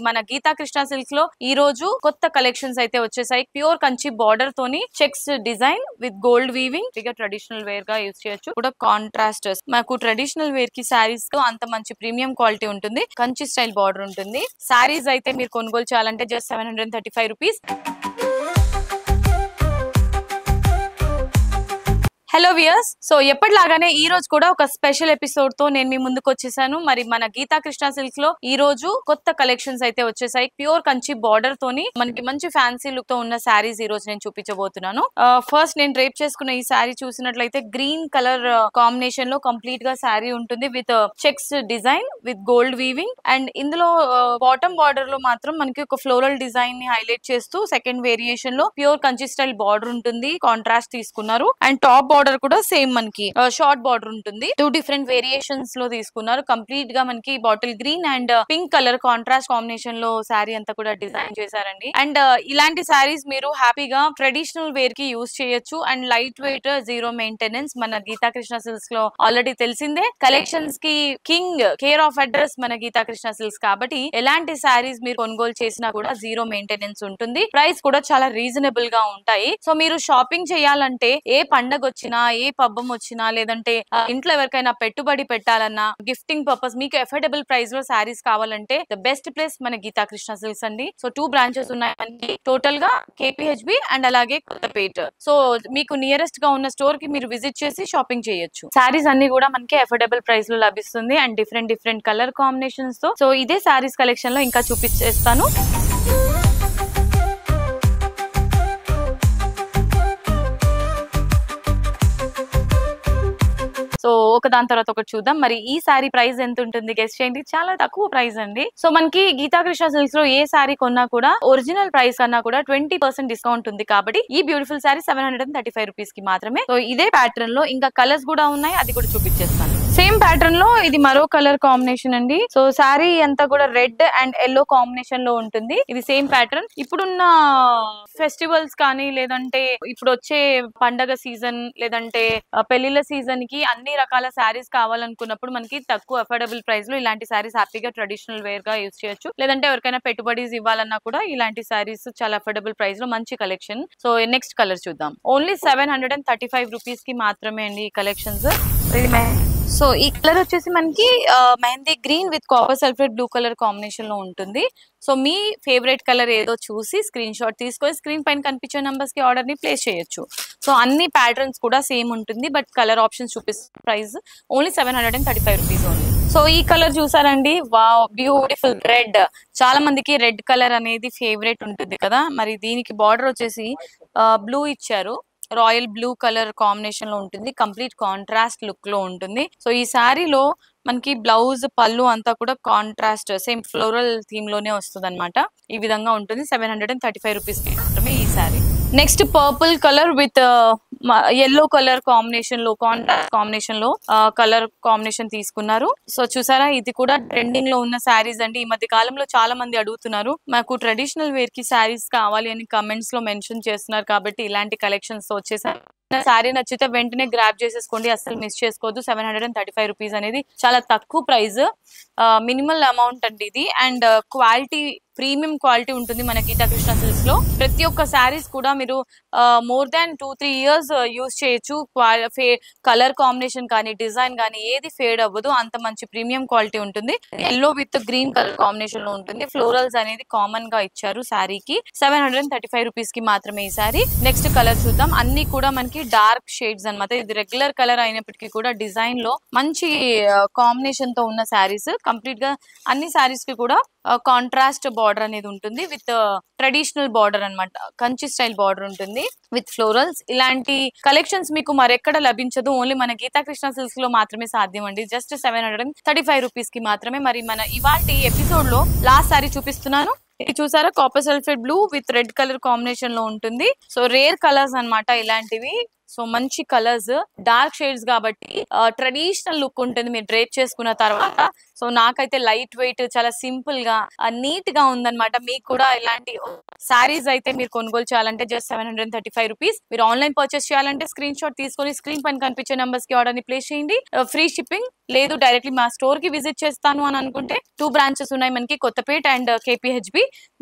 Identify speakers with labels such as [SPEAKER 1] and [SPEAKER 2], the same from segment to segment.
[SPEAKER 1] మన గీతా కృష్ణ సిల్క్స్ లో ఈ రోజు కొత్త కలెక్షన్స్ అయితే వచ్చేసాయి. ప్యూర్ కంచి బార్డర్ తోని checks design with gold weaving. ఇక ట్రెడిషనల్ వేర్ గా యూజ్ చేయొచ్చు. కూడా కాంట్రాస్ట్ మాకు ట్రెడిషనల్ వేర్ కి సారీస్ తో అంత మంచి ప్రీమియం క్వాలిటీ ఉంటుంది. కంచి స్టైల్ బార్డర్ ఉంటుంది. సారీస్ అయితే మీరు కొనుగోలు చేయాలంటే just 735 rupees. Hello viewers, so ఎప్పటిలాగానే ఈ రోజు కూడా ఒక స్పెషల్ ఎపిసోడ్ తో నేను మీ ముందుకు వచ్చేసాను. మరి మన గీతా కృష్ణ సిల్క్స్ లో ఈ రోజు కొత్త కలెక్షన్స్ అయితే వచ్చేసాయి. ప్యూర్ కంచి బార్డర్ తోని మనకి మంచి ఫ్యాన్సీ లుక్ తో ఉన్న శారీస్ ఈ రోజు నేను చూపించబోతున్నాను. ఫస్ట్ నేను డ్రేప్ చేసుకున్న ఈ శారీ చూసినట్లయితే గ్రీన్ కలర్ కాంబినేషన్ లో కంప్లీట్ గా శారీ ఉంటుంది with checks design with gold weaving. And ఇందులో బాటమ్ బార్డర్ లో మాత్రం మనకి ఒక ఫ్లోరల్ డిజైన్ ని హైలైట్ చేస్తూ సెకండ్ వేరియేషన్ లో ప్యూర్ కంచి స్టైల్ బార్డర్ ఉంటుంది. కాంట్రాస్ట్ తీసుకున్నారు. అండ్ టాప్ బార్డర్ కూడా సేమ్ మనకి షార్ట్ బార్డర్ ఉంటుంది. 2 డిఫరెంట్ వేరియేషన్స్ లో తీసుకున్నారు. కంప్లీట్ గా మనకి bottle green and pink colour contrast combination లో శారీ అంతా కూడా డిజైన్ చేశారండి. అండ్ ఇలాంటి శారీస్ మీరు హ్యాపీగా ట్రెడిషనల్ వేర్ కి యూజ్ చేయొచ్చు. And light weight, zero maintenance. మన గీతా కృష్ణ సిల్క్స్ లో ఆల్రెడీ తెలిసిందే. కలెక్షన్స్ కి కింగ్, కేర్ ఆఫ్ అడ్రస్ మన గీతా కృష్ణ సిల్క్స్. కాబట్టి ఎలాంటి శారీస్ మీరు కొనుగోలు చేసినా కూడా జీరో మెయింటెనెన్స్ ఉంటుంది. ప్రైస్ కూడా చాలా రీజనబుల్ గా ఉంటాయి. సో మీరు షాపింగ్ చేయాలంటే ఏ పండగ వచ్చినా, ఏ పబ్బం వచ్చినా, లేదంటే ఇంట్లో ఎవరికైనా పెట్టుబడి పెట్టాలన్నా, గిఫ్టింగ్ పర్పస్ మీకు ఎఫోర్డబుల్ ప్రైస్ లో శారీస్ కావాలంటే ద బెస్ట్ ప్లేస్ మన గీతా కృష్ణ సిల్క్స్ అండి. సో 2 బ్రాంచెస్ ఉన్నాయి టోటల్ గా, కేపీహెచ్బి అండ్ అలాగే కొత్తపేట. సో మీకు నియరెస్ట్ గా ఉన్న స్టోర్ కి మీరు విజిట్ చేసి షాపింగ్ చేయొచ్చు. శారీస్ అన్ని కూడా మనకి ఎఫోర్డబుల్ ప్రైస్ లో లభిస్తుంది. అండ్ డిఫరెంట్ కలర్ కాంబినేషన్స్ తో. సో ఇదే శారీస్ కలెక్షన్ లో ఇంకా చూపించేస్తాను. సో ఒక దాని తర్వాత ఒకటి చూద్దాం. మరి ఈ సారీ ప్రైస్ ఎంత ఉంటుంది గెస్ చేయండి. చాలా తక్కువ ప్రైస్ అండి. సో మనకి గీతా కృష్ణ సిల్క్స్ లో ఏ సారీ కొన్నా కూడా ఒరిజినల్ ప్రైస్ కన్నా కూడా 20% డిస్కౌంట్ ఉంది. కాబట్టి ఈ బ్యూటిఫుల్ సారీ 735 రూపీస్ కి మాత్రమే. సో ఇదే ప్యాటర్న్ లో ఇంకా కలర్స్ కూడా ఉన్నాయి, అది కూడా చూపించేస్తాను. సేమ్ ప్యాటర్న్ లో ఇది మరో కలర్ కాంబినేషన్ అండి. సో శారీ అంతా కూడా రెడ్ అండ్ ఎల్లో కాంబినేషన్ లో ఉంటుంది. ఇది సేమ్ ప్యాటర్న్. ఇప్పుడున్న ఫెస్టివల్స్ కానీ, లేదంటే ఇప్పుడు వచ్చే పండగ సీజన్, లేదంటే పెళ్లిళ్ళ సీజన్ కి అన్ని రకాల శారీస్ కావాలనుకున్నప్పుడు మనకి తక్కువ అఫోర్డబుల్ ప్రైస్ లో ఇలాంటి శారీస్ హ్యాపీగా ట్రెడిషనల్ వేర్ గా యూజ్ చేయొచ్చు. లేదంటే ఎవరికైనా పెట్టుబడిస్ ఇవ్వాలన్నా కూడా ఇలాంటి శారీస్ చాలా అఫోర్డబుల్ ప్రైస్ లో మంచి కలెక్షన్. సో నెక్స్ట్ కలర్ చూద్దాం. ఓన్లీ 735 రూపీస్ కి మాత్రమే అండి ఈ కలెక్షన్స్. సో ఈ కలర్ వచ్చేసి మనకి mehndi green with copper sulphate blue colour combination లో ఉంటుంది. సో మీ ఫేవరెట్ కలర్ ఏదో చూసి స్క్రీన్ షాట్ తీసుకొని స్క్రీన్ పైన కనిపించే నంబర్స్ కి ఆర్డర్ ని ప్లేస్ చేయొచ్చు. సో అన్ని ప్యాటర్న్స్ కూడా సేమ్ ఉంటుంది, బట్ కలర్ ఆప్షన్స్ చూపిస్తుంది. Price only 735 rupees only. So ఈ కలర్ చూసారండి, వావ్, బ్యూటిఫుల్ రెడ్. చాలా మందికి రెడ్ కలర్ అనేది ఫేవరెట్ ఉంటుంది కదా. మరి దీనికి బార్డర్ వచ్చేసి బ్లూ ఇచ్చారు. రాయల్ బ్లూ కలర్ కాంబినేషన్ లో ఉంటుంది. కంప్లీట్ కాంట్రాస్ట్ లుక్ లో ఉంటుంది. సో ఈ శారీలో మనకి బ్లౌజ్, పళ్ళు అంతా కూడా కాంట్రాస్ట్ సేమ్ ఫ్లోరల్ థీమ్ లోనే వస్తుంది అనమాట. ఈ విధంగా ఉంటుంది. 735 రూపీస్ మాత్రమే ఈ sari. Next purple colour with yellow colour combination లో, కాంట్రాస్ట్ కాంబినేషన్ లో కలర్ కాంబినేషన్ తీసుకున్నారు. సో చూసారా, ఇది కూడా ట్రెండింగ్ లో ఉన్న శారీస్ అండి. ఈ మధ్య కాలంలో చాలా మంది అడుగుతున్నారు, మాకు ట్రెడిషనల్ వేర్ కి శారీస్ కావాలి అని కమెంట్స్ లో మెన్షన్ చేస్తున్నారు. కాబట్టి ఇలాంటి కలెక్షన్స్ వచ్చేసారు. శారీ నచ్చితే వెంటనే గ్రాప్ చేసేసుకోండి, అసలు మిస్ చేసుకోవద్దు. 735 రూపీస్ అనేది చాలా తక్కువ ప్రైస్, మినిమల్ అమౌంట్ అండి ఇది. అండ్ క్వాలిటీ, ప్రీమియం క్వాలిటీ ఉంటుంది మన గీతా కృష్ణ సిల్క్స్ లో. ప్రతి ఒక్క శారీస్ కూడా మీరు మోర్ దాన్ 2-3 ఇయర్స్ యూజ్ చేయొచ్చు. కలర్ కాంబినేషన్ కానీ, డిజైన్ కానీ ఏది ఫేడ్ అవ్వదు. అంత మంచి ప్రీమియం క్వాలిటీ ఉంటుంది. Yellow with green colour combination లో ఉంటుంది. ఫ్లోరల్స్ అనేది కామన్ గా ఇచ్చారు శారీకి. 735 రూపీస్ కి మాత్రమే ఈ శారీ. నెక్స్ట్ కలర్ చూద్దాం. అన్ని కూడా మనకి డార్క్ షేడ్స్ అన్నమాట. ఇది రెగ్యులర్ కలర్ అయినప్పటికీ కూడా డిజైన్ లో మంచి కాంబినేషన్ తో ఉన్న శారీస్. కంప్లీట్ గా అన్ని శారీస్ కి కూడా కాంట్రాస్ట్ బార్డర్ అనేది ఉంటుంది విత్ ట్రెడిషనల్ బార్డర్ అన్నమాట. కంచి స్టైల్ బార్డర్ ఉంటుంది విత్ ఫ్లోరల్స్. ఇలాంటి కలెక్షన్స్ మీకు మరెక్కడ లభించదు. ఓన్లీ మన గీతా కృష్ణ సిల్క్స్ లో మాత్రమే సాధ్యం అండి. జస్ట్ 735 రూపీస్ కి మాత్రమే. మరి మన ఇవాల్టి ఎపిసోడ్ లో లాస్ట్ సారీ చూపిస్తున్నాను. ఇది చూసారా, copper sulphate blue with red colour combination లో ఉంటుంది. సో రేర్ కలర్స్ అన్నమాట ఇలాంటివి. సో మంచి కలర్స్, డార్క్ షేడ్స్ కాబట్టి ట్రెడిషనల్ లుక్ ఉంటుంది మీరు డ్రేప్ చేసుకున్న తర్వాత. సో నాకైతే లైట్ వెయిట్, చాలా సింపుల్ గా నీట్ గా ఉందన్నమాట. మీకు కూడా ఇలాంటి సారీస్ అయితే మీరు కొనుగోలు చేయాలంటే జస్ట్ 735 రూపీస్. మీరు ఆన్లైన్ పర్చేస్ చేయాలంటే స్క్రీన్ షాట్ తీసుకొని స్క్రీన్ పైన కనిపించే నంబర్స్ కి ఆర్డర్ ని ప్లేస్ చేయండి. Free shipping. లేదు డైరెక్ట్లీ మా స్టోర్ కి విజిట్ చేస్తాను అని అనుకుంటే 2 బ్రాంచెస్ ఉన్నాయి మనకి, Kothapet and KPHB.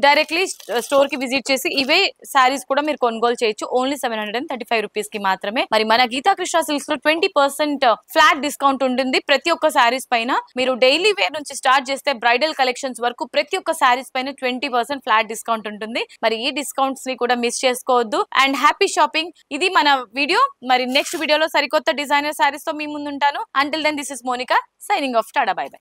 [SPEAKER 1] Directly store కి విజిట్ చేసి ఇవే సారీస్ కూడా మీరు కొనుగోలు చేయొచ్చు. ఓన్లీ 735 రూపీస్ కి మాత్రమే. మరి మన గీతా కృష్ణ సిల్క్స్ లో 20% ఫ్లాట్ డిస్కౌంట్ ఉంటుంది ప్రతి ఒక్క సారీస్ పైన. మీరు డైలీ వేర్ నుంచి స్టార్ట్ చేస్తే బ్రైడల్ కలెక్షన్స్ వరకు ప్రతి ఒక్క సారీస్ పైన 20% ఫ్లాట్ డిస్కౌంట్ ఉంటుంది. మరి ఈ డిస్కౌంట్స్ ని కూడా మిస్ చేసుకోవద్దు. And happy shopping. ఇది మన వీడియో. మరి నెక్స్ట్ వీడియోలో సరికొత్త డిజైనర్ సారీస్ తో మీ ముందు ఉంటాను. Until then this is Monica signing off. Tata, bye by.